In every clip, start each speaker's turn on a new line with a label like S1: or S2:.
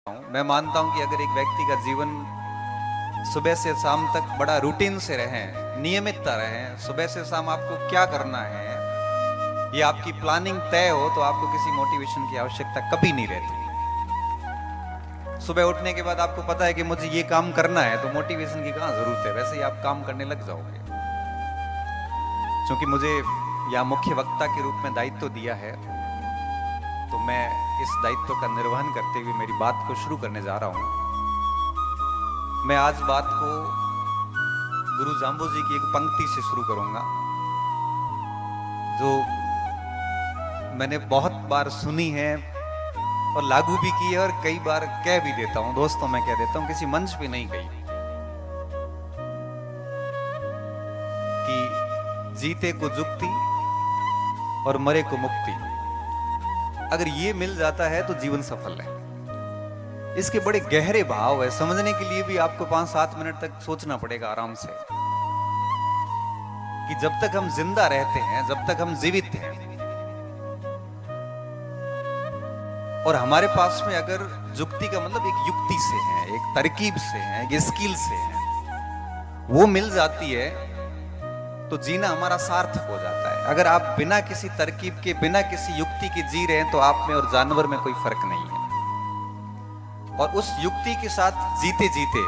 S1: मैं मानता हूं कि अगर एक व्यक्ति का जीवन सुबह से शाम तक बड़ा रूटीन से रहे, नियमितता रहे, सुबह से शाम आपको क्या करना है ये आपकी प्लानिंग तय हो, तो आपको किसी मोटिवेशन की आवश्यकता कभी नहीं रहती। सुबह उठने के बाद आपको पता है कि मुझे ये काम करना है, तो मोटिवेशन की कहां जरूरत है, वैसे ही आप काम करने लग जाओगे। क्योंकि मुझे या मुख्य वक्ता के रूप में दायित्व दिया है, तो मैं इस दायित्व का निर्वहन करते हुए मेरी बात को शुरू करने जा रहा हूं। मैं आज बात को गुरु जाम्बो जी की एक पंक्ति से शुरू करूंगा, जो मैंने बहुत बार सुनी है और लागू भी की है, और कई बार कह भी देता हूं। दोस्तों, मैं कह देता हूं, किसी मंच पे नहीं कही, कि जीते को जुक्ति और मरे को मुक्ति। अगर ये मिल जाता है तो जीवन सफल है। इसके बड़े गहरे भाव है, समझने के लिए भी आपको 5-7 मिनट तक सोचना पड़ेगा आराम से, कि जब तक हम जिंदा रहते हैं, जब तक हम जीवित हैं, और हमारे पास में अगर जुक्ति का मतलब एक युक्ति से है, एक तरकीब से है, एक स्किल से है, वो मिल जाती है तो जीना हमारा सार्थक हो जाता है। अगर आप बिना किसी तरकीब के, बिना किसी युक्ति के जी रहे हैं, तो आप में और जानवर में कोई फर्क नहीं है। और उस युक्ति के साथ जीते जीते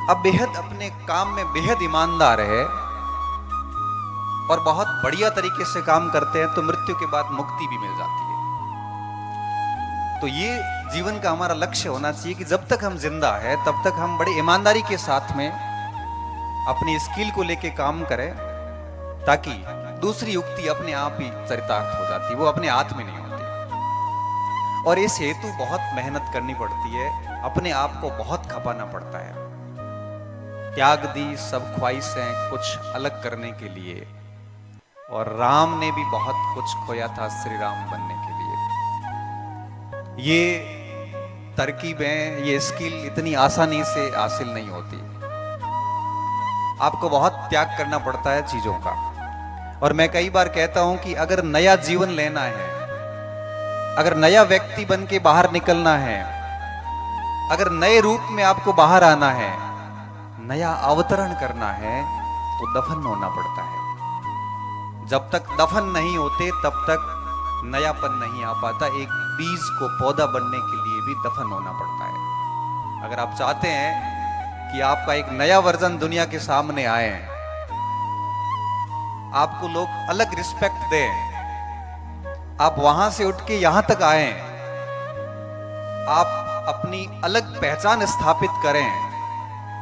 S1: अब बेहद अपने काम में बेहद ईमानदार है और बहुत बढ़िया तरीके से काम करते हैं, तो मृत्यु के बाद मुक्ति भी मिल जाती है। तो ये जीवन का हमारा लक्ष्य होना चाहिए कि जब तक हम जिंदा है तब तक हम बड़े ईमानदारी के साथ में अपनी स्किल को लेके काम करें, ताकि दूसरी युक्ति अपने आप ही चरितार्थ हो जाती, वो अपने हाथ में नहीं होती। और इस हेतु बहुत मेहनत करनी पड़ती है, अपने आप को बहुत खपाना पड़ता है। त्याग दी सब ख्वाहिशें कुछ अलग करने के लिए, और राम ने भी बहुत कुछ खोया था श्री राम बनने के लिए। ये तरकीबें, ये स्किल इतनी आसानी से हासिल नहीं होती, आपको बहुत त्याग करना पड़ता है चीजों का। और मैं कई बार कहता हूं कि अगर नया जीवन लेना है, अगर नया व्यक्ति बन के बाहर निकलना है, अगर नए रूप में आपको बाहर आना है, नया अवतरण करना है, तो दफन होना पड़ता है। जब तक दफन नहीं होते तब तक नयापन नहीं आ पाता। एक बीज को पौधा बनने के लिए भी दफन होना पड़ता है। अगर आप चाहते हैं कि आपका एक नया वर्जन दुनिया के सामने आए, आपको लोग अलग रिस्पेक्ट दें, आप वहां से उठ के यहां तक आए, आप अपनी अलग पहचान स्थापित करें,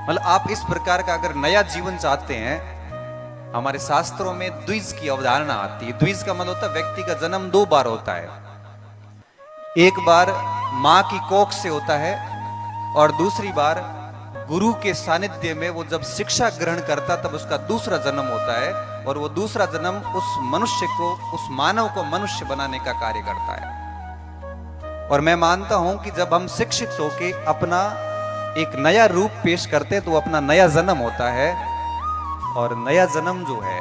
S1: मतलब आप इस प्रकार का अगर नया जीवन चाहते हैं, हमारे शास्त्रों में द्विज की अवधारणा आती है। द्विज का मतलब होता है व्यक्ति का जन्म 2 बार होता है। एक बार मां की कोख से होता है, और दूसरी बार गुरु के सानिध्य में वो जब शिक्षा ग्रहण करता, तब उसका दूसरा जन्म होता है। और वो दूसरा जन्म उस मनुष्य को, उस मानव को मनुष्य बनाने का कार्य करता है। और मैं मानता हूं कि जब हम शिक्षित होके अपना एक नया रूप पेश करते हैं, तो अपना नया जन्म होता है। और नया जन्म जो है,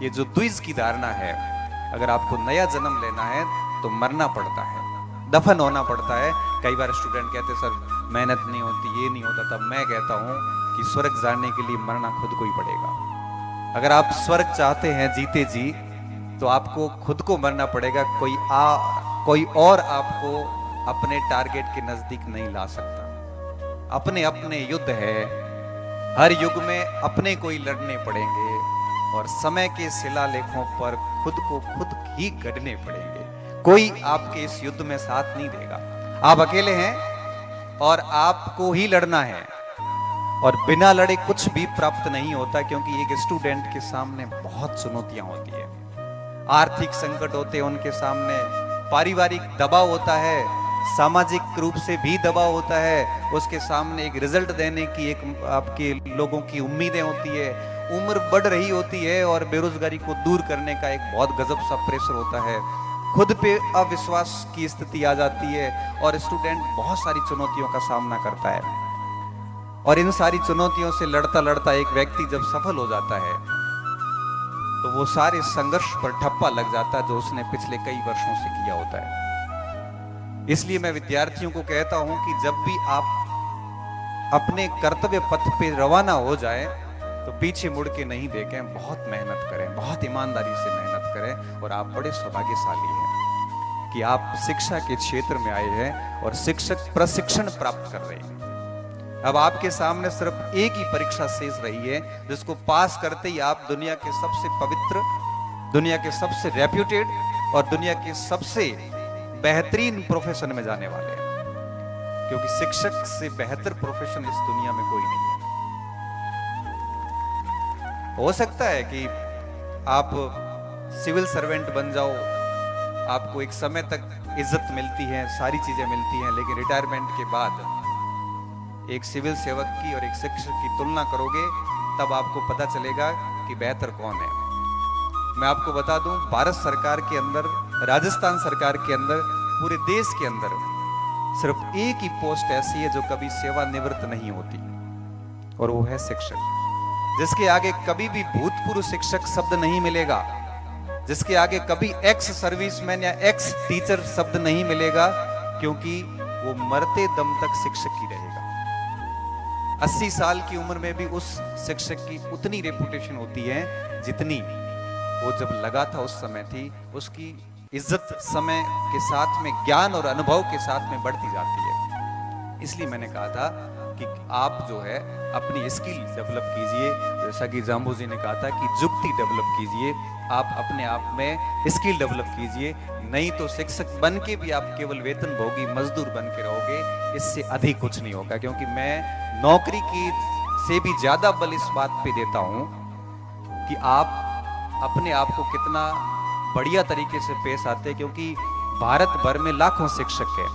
S1: ये जो द्विज की धारणा है, अगर आपको नया जन्म लेना है तो मरना पड़ता है, दफन होना पड़ता है। कई बार स्टूडेंट कहते हैं, सर मेहनत नहीं होती, ये नहीं होता। तब मैं कहता हूं कि स्वर्ग जाने के लिए मरना खुद को ही पड़ेगा। अगर आप स्वर्ग चाहते हैं जीते जी, तो आपको खुद को मरना पड़ेगा। कोई और आपको अपने टारगेट के नजदीक नहीं ला सकता। अपने अपने युद्ध है, हर युग में अपने को ही लड़ने पड़ेंगे, और समय के शिलालेखों पर खुद को खुद ही गढ़ने पड़ेंगे। कोई आपके इस युद्ध में साथ नहीं देगा। आप अकेले हैं और आपको ही लड़ना है, और बिना लड़े कुछ भी प्राप्त नहीं होता। क्योंकि एक स्टूडेंट के सामने बहुत चुनौतियां होती है, आर्थिक संकट होते हैं उनके सामने, पारिवारिक दबाव होता है, सामाजिक रूप से भी दबाव होता है, उसके सामने एक रिजल्ट देने की एक आपके लोगों की उम्मीदें होती है, उम्र बढ़ रही होती है, और बेरोजगारी को दूर करने का एक बहुत गजब सा प्रेशर होता है, खुद पे अविश्वास की स्थिति आ जाती है, और स्टूडेंट बहुत सारी चुनौतियों का सामना करता है। और इन सारी चुनौतियों से लड़ता लड़ता एक व्यक्ति जब सफल हो जाता है, तो वो सारे संघर्ष पर ठप्पा लग जाता है जो उसने पिछले कई वर्षों से किया होता है। इसलिए मैं विद्यार्थियों को कहता हूं कि जब भी आप अपने कर्तव्य पथ पे रवाना हो जाए तो पीछे मुड़ के नहीं देखें, बहुत मेहनत करें, बहुत ईमानदारी से मेहनत करें। और आप बड़े सौभाग्यशाली हैं कि आप शिक्षा के क्षेत्र में आए हैं और शिक्षक प्रशिक्षण प्राप्त कर रहे हैं। अब आपके सामने सिर्फ एक ही परीक्षा शेष रही है, जिसको पास करते ही आप दुनिया के सबसे पवित्र, दुनिया के सबसे रेप्यूटेड और दुनिया के सबसे बेहतरीन प्रोफेशन में जाने वाले हैं। क्योंकि शिक्षक से बेहतर प्रोफेशन इस दुनिया में कोई नहीं है। हो सकता है कि आप सिविल सर्वेंट बन जाओ, आपको एक समय तक इज्जत मिलती है, सारी चीजें मिलती हैं, लेकिन रिटायरमेंट के बाद एक सिविल सेवक की और एक शिक्षक की तुलना करोगे तब आपको पता चलेगा कि बेहतर कौन है। मैं आपको बता दूं, भारत सरकार के अंदर, राजस्थान सरकार के अंदर, पूरे देश के अंदर सिर्फ एक ही पोस्ट ऐसी है जो कभी सेवानिवृत्त नहीं होती, और वो है शिक्षक। जिसके आगे कभी भी भूतपूर्व शिक्षक शब्द नहीं मिलेगा, जिसके आगे कभी एक्स सर्विसमैन या एक्स टीचर शब्द नहीं मिलेगा, क्योंकि वो मरते दम तक शिक्षक ही रहेगा। 80 साल की उम्र में भी उस शिक्षक की उतनी रेपुटेशन होती है जितनी वो जब लगा था उस समय थी। उसकी इज्जत समय के साथ में, ज्ञान और अनुभव के साथ में बढ़ती जाती है। इसलिए मैंने कहा था कि आप जो है अपनी स्किल डेवलप कीजिए, जैसा कि जाम्बू जी ने कहा था कि जुक्ति डेवलप कीजिए, आप अपने आप में स्किल डेवलप कीजिए। नहीं तो शिक्षक बन के भी आप केवल वेतन भोगी मजदूर बन के रहोगे, इससे अधिक कुछ नहीं होगा। क्योंकि मैं नौकरी की से भी ज्यादा बल इस बात पे देता हूं कि आप अपने आप को कितना बढ़िया तरीके से पेश आते हैं। क्योंकि भारत भर में लाखों शिक्षक हैं,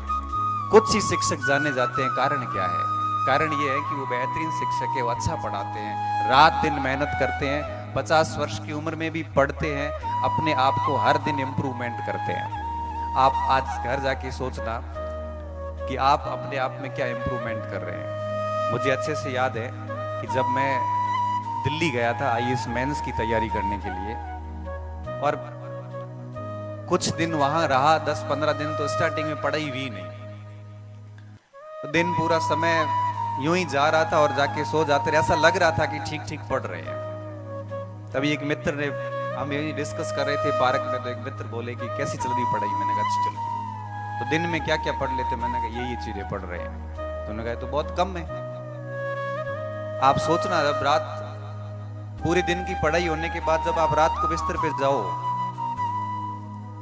S1: कुछ ही शिक्षक जाने जाते हैं। कारण क्या है? कारण ये है कि वो बेहतरीन शिक्षक है, वो अच्छा पढ़ाते हैं, रात दिन मेहनत करते हैं, 50 वर्ष की उम्र में भी पढ़ते हैं, अपने आप को हर दिन इम्प्रूवमेंट करते हैं। आप आज घर जाके सोचना कि आप अपने आप में क्या इम्प्रूवमेंट कर रहे हैं। मुझे अच्छे से याद है कि जब मैं दिल्ली गया था IAS मेंस की तैयारी करने के लिए, और कुछ दिन वहां रहा, 10-15 दिन तो स्टार्टिंग में पढ़ाई हुई नहीं, तो दिन पूरा समय यूं ही जा रहा था और जाके सो जाते रहे। ऐसा लग रहा था कि ठीक ठीक पढ़ रहे हैं। तभी एक मित्र ने, हम यही डिस्कस कर रहे थे पार्क में, तो एक मित्र बोले कि कैसी चल रही पढ़ाई? मैंने कहा अच्छी चल रही। तो दिन में क्या क्या पढ़ लेते? मैंने कहा ये चीजें पढ़ रहे हैं। तो उन्होंने कहा तो बहुत कम है। आप सोचना, जब रात पूरे दिन की पढ़ाई होने के बाद जब आप रात को बिस्तर पे जाओ,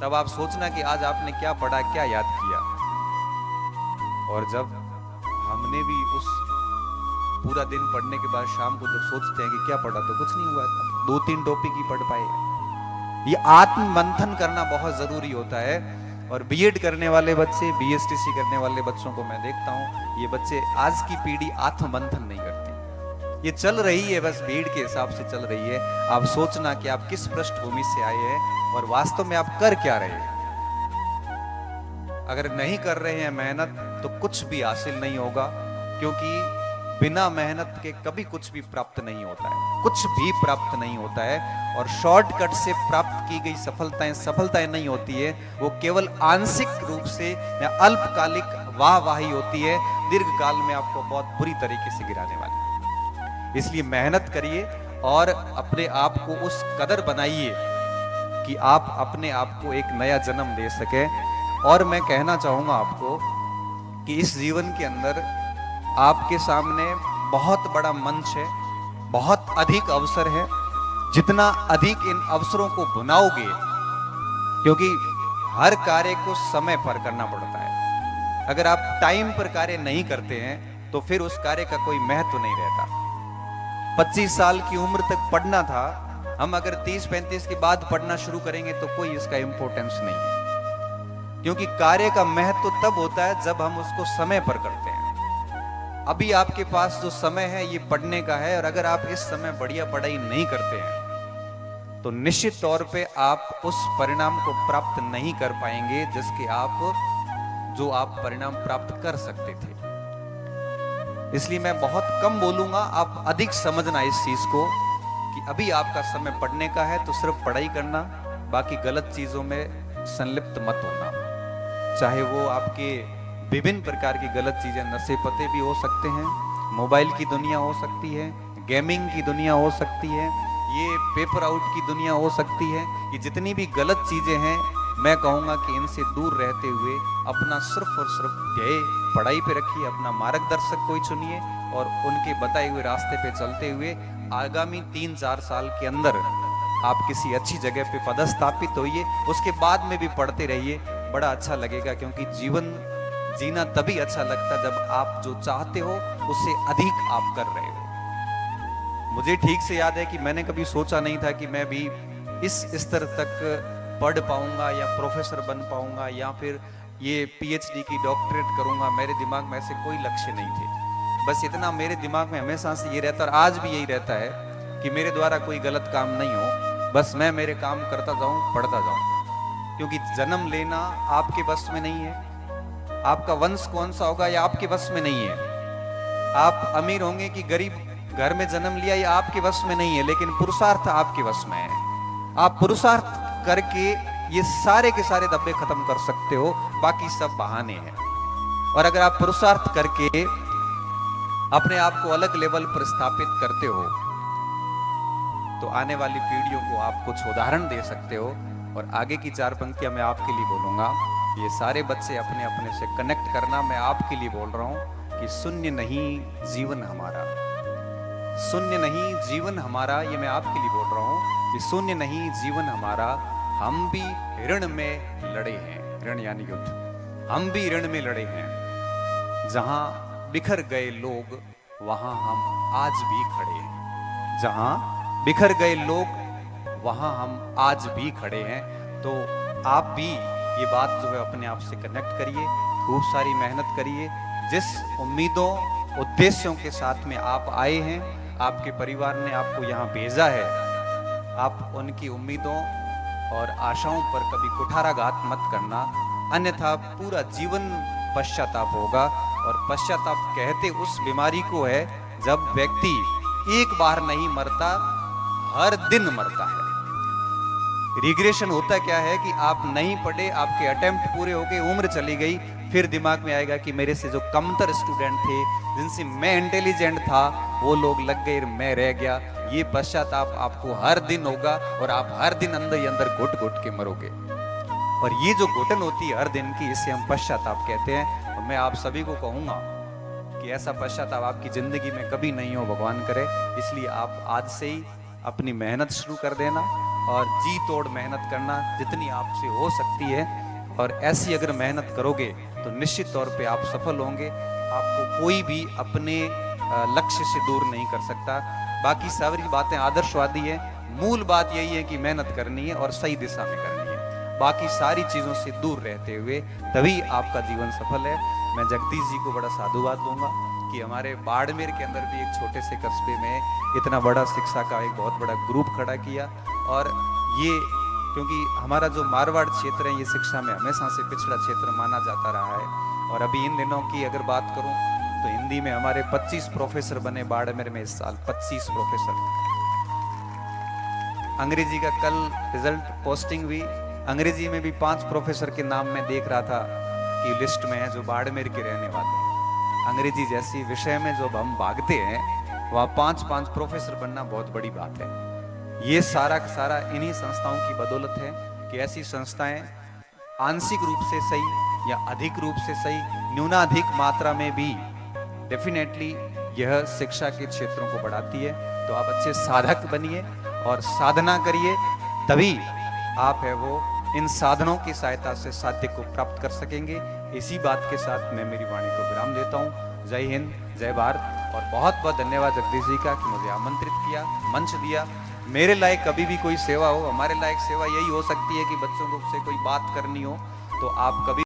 S1: तब आप सोचना कि आज आपने क्या पढ़ा, क्या याद किया। और जब हमने भी उस पूरा दिन पढ़ने के बाद शाम को जब सोचते हैं कि क्या पढ़ा, तो कुछ नहीं हुआ, 2-3 टॉपिक ही पढ़ पाए। ये आत्म मंथन करना बहुत जरूरी होता है। और बीएड करने वाले बच्चे, BSTC करने वाले बच्चों को मैं देखता हूँ, ये बच्चे, आज की पीढ़ी आत्म मंथन नहीं करती। ये चल रही है, बस भीड़ के हिसाब से चल रही है। आप सोचना कि आप किस पृष्ठभूमि से आए हैं और वास्तव में आप कर क्या रहे हैं। अगर नहीं कर रहे हैं मेहनत, तो कुछ भी हासिल नहीं होगा। क्योंकि बिना मेहनत के कभी कुछ भी प्राप्त नहीं होता है, कुछ भी प्राप्त नहीं होता है। और शॉर्टकट से प्राप्त की गई सफलताएं नहीं होती है, वो केवल आंशिक रूप से या अल्पकालिक वाहवाही होती है, दीर्घ काल में आपको बहुत बुरी तरीके से गिराने वाली है। इसलिए मेहनत करिए और अपने आप को उस कदर बनाइए कि आप अपने आप को एक नया जन्म दे सके। और मैं कहना चाहूंगा आपको कि इस जीवन के अंदर आपके सामने बहुत बड़ा मंच है, बहुत अधिक अवसर है। जितना अधिक इन अवसरों को भुनाओगे, क्योंकि हर कार्य को समय पर करना पड़ता है। अगर आप टाइम पर कार्य नहीं करते हैं तो फिर उस कार्य का कोई महत्व नहीं रहता। 25 साल की उम्र तक पढ़ना था, हम अगर 30-35 के बाद पढ़ना शुरू करेंगे तो कोई इसका इंपॉर्टेंस नहीं है। क्योंकि कार्य का महत्व तब होता है जब हम उसको समय पर करते हैं। अभी आपके पास जो समय है ये पढ़ने का है, और अगर आप इस समय बढ़िया पढ़ाई नहीं करते हैं तो निश्चित तौर पे आप उस परिणाम को प्राप्त नहीं कर पाएंगे जिसके जो आप परिणाम प्राप्त कर सकते थे। इसलिए मैं बहुत कम बोलूंगा, आप अधिक समझना इस चीज को कि अभी आपका समय पढ़ने का है, तो सिर्फ पढ़ाई करना, बाकी गलत चीजों में संलिप्त मत होना। चाहे वो आपके विभिन्न प्रकार की गलत चीजें, नशे पते भी हो सकते हैं, मोबाइल की दुनिया हो सकती है, गेमिंग की दुनिया हो सकती है, ये पेपर आउट की दुनिया हो सकती है। ये जितनी भी गलत चीजें हैं, मैं कहूँगा कि इनसे दूर रहते हुए अपना सिर्फ और सिर्फ ध्येय पढ़ाई पे रखिए, अपना मार्गदर्शक कोई चुनिए और उनके बताए हुए रास्ते पे चलते हुए आगामी 3-4 साल के अंदर आप किसी अच्छी जगह पे पदस्थापित होइए। उसके बाद में भी पढ़ते रहिए, बड़ा अच्छा लगेगा, क्योंकि जीवन जीना तभी अच्छा लगता जब आप जो चाहते हो उससे अधिक आप कर रहे हो। मुझे ठीक से याद है कि मैंने कभी सोचा नहीं था कि मैं भी इस स्तर तक पढ़ पाऊंगा या प्रोफेसर बन पाऊंगा या फिर ये पीएचडी की डॉक्टरेट करूंगा। मेरे दिमाग में ऐसे कोई लक्ष्य नहीं थे। बस इतना मेरे दिमाग में हमेशा से ये रहता, और आज भी यही रहता है कि मेरे द्वारा कोई गलत काम नहीं हो, बस मैं मेरे काम करता जाऊं, पढ़ता जाऊं। क्योंकि जन्म लेना आपके बस में नहीं है, आपका वंश कौन सा होगा या आपके बस में नहीं है, आप अमीर होंगे कि गरीब घर में जन्म लिया ये आपके बस में नहीं है, लेकिन पुरुषार्थ आपके बस में है। आप पुरुषार्थ करके ये सारे के सारे धब्बे खत्म कर सकते हो, बाकी सब बहाने हैं। और अगर आप पुरुषार्थ करके अपने आप को अलग लेवल पर स्थापित करते हो तो आने वाली पीढ़ियों को आप कुछ उदाहरण दे सकते हो। और आगे की 4 पंक्तियां मैं आपके लिए बोलूंगा, ये सारे बच्चे अपने अपने से कनेक्ट करना। मैं आपके लिए बोल रहा हूं कि शून्य नहीं जीवन हमारा, शून्य नहीं जीवन हमारा, ये मैं आपके लिए बोल रहा हूं कि शून्य नहीं जीवन हमारा। हम भी ऋण में लड़े हैं, ऋण यानी युद्ध, हम भी ऋण में लड़े हैं। जहां बिखर गए लोग वहां हम आज भी खड़े हैं, जहां बिखर गए लोग वहां हम आज भी खड़े हैं। तो आप भी ये बात जो है अपने आप से कनेक्ट करिए, खूब सारी मेहनत करिए। जिस उम्मीदों उद्देश्यों के साथ में आप आए हैं, आपके परिवार ने आपको यहाँ भेजा है, आप उनकी उम्मीदों और आशाओं पर कभी कुठाराघात मत करना, अन्यथा पूरा जीवन पश्चाताप होगा। और पश्चाताप कहते उस बीमारी को है जब व्यक्ति एक बार नहीं मरता, हर दिन मरता है। रिग्रेशन होता क्या है कि आप नहीं पढ़े, आपके अटेम्प्ट पूरे हो गए, उम्र चली गई, फिर दिमाग में आएगा कि मेरे से जो कमतर स्टूडेंट थे, जिनसे मैं इंटेलिजेंट था, वो लोग लग गए, मैं रह गया। ये पश्चाताप आपको हर दिन होगा और आप हर दिन अंदर ही अंदर घुट घुट के मरोगे। और ये जो घुटन होती है हर दिन की, इसे हम पश्चाताप कहते हैं। और मैं आप सभी को कहूंगा कि ऐसा पश्चाताप आपकी जिंदगी में कभी नहीं हो, भगवान करे। इसलिए आप आज से ही अपनी मेहनत शुरू कर देना और जी तोड़ मेहनत करना जितनी आपसे हो सकती है। और ऐसी अगर मेहनत करोगे तो निश्चित तौर पे आप सफल होंगे। आपको कोई भी अपने लक्ष्य से दूर नहीं कर सकता। बाकी सारी बातें आदर्शवादी है, मूल बात यही है कि मेहनत करनी है और सही दिशा में करनी है। बाकी सारी चीजों से दूर रहते हुए तभी आपका जीवन सफल है। मैं जगदीश जी को बड़ा साधुवाद दूंगा कि हमारे बाड़मेर के अंदर भी एक छोटे से कस्बे में इतना बड़ा शिक्षा का एक बहुत बड़ा ग्रुप खड़ा किया। और ये क्योंकि हमारा जो मारवाड़ क्षेत्र है, ये शिक्षा में हमेशा से पिछड़ा क्षेत्र माना जाता रहा है। और अभी इन दिनों की अगर बात करूं तो हिंदी में हमारे 25 प्रोफेसर बने बाड़मेर में इस साल, 25 प्रोफेसर। अंग्रेजी का कल रिजल्ट पोस्टिंग हुई, अंग्रेजी में भी 5 प्रोफेसर के नाम मैं देख रहा था कि लिस्ट में है जो बाड़मेर के रहने वाले हैं। अंग्रेजी जैसी विषय में जो हम भागते हैं, वहाँ 5-5 प्रोफेसर बनना बहुत बड़ी बात है। ये सारा का सारा इन्हीं संस्थाओं की बदौलत है कि ऐसी संस्थाएं आंशिक रूप से सही या अधिक रूप से सही, न्यूनाधिक मात्रा में भी डेफिनेटली यह शिक्षा के क्षेत्रों को बढ़ाती है। तो आप अच्छे साधक बनिए और साधना करिए, तभी आप है वो इन साधनों की सहायता से साध्य को प्राप्त कर सकेंगे। इसी बात के साथ मैं मेरी वाणी को विराम देता हूँ। जय हिंद, जय भारत। और बहुत बहुत धन्यवाद जगदीश जी का कि मुझे आमंत्रित किया, मंच दिया। मेरे लायक कभी भी कोई सेवा हो, हमारे लायक सेवा यही हो सकती है कि बच्चों को से कोई बात करनी हो तो आप कभी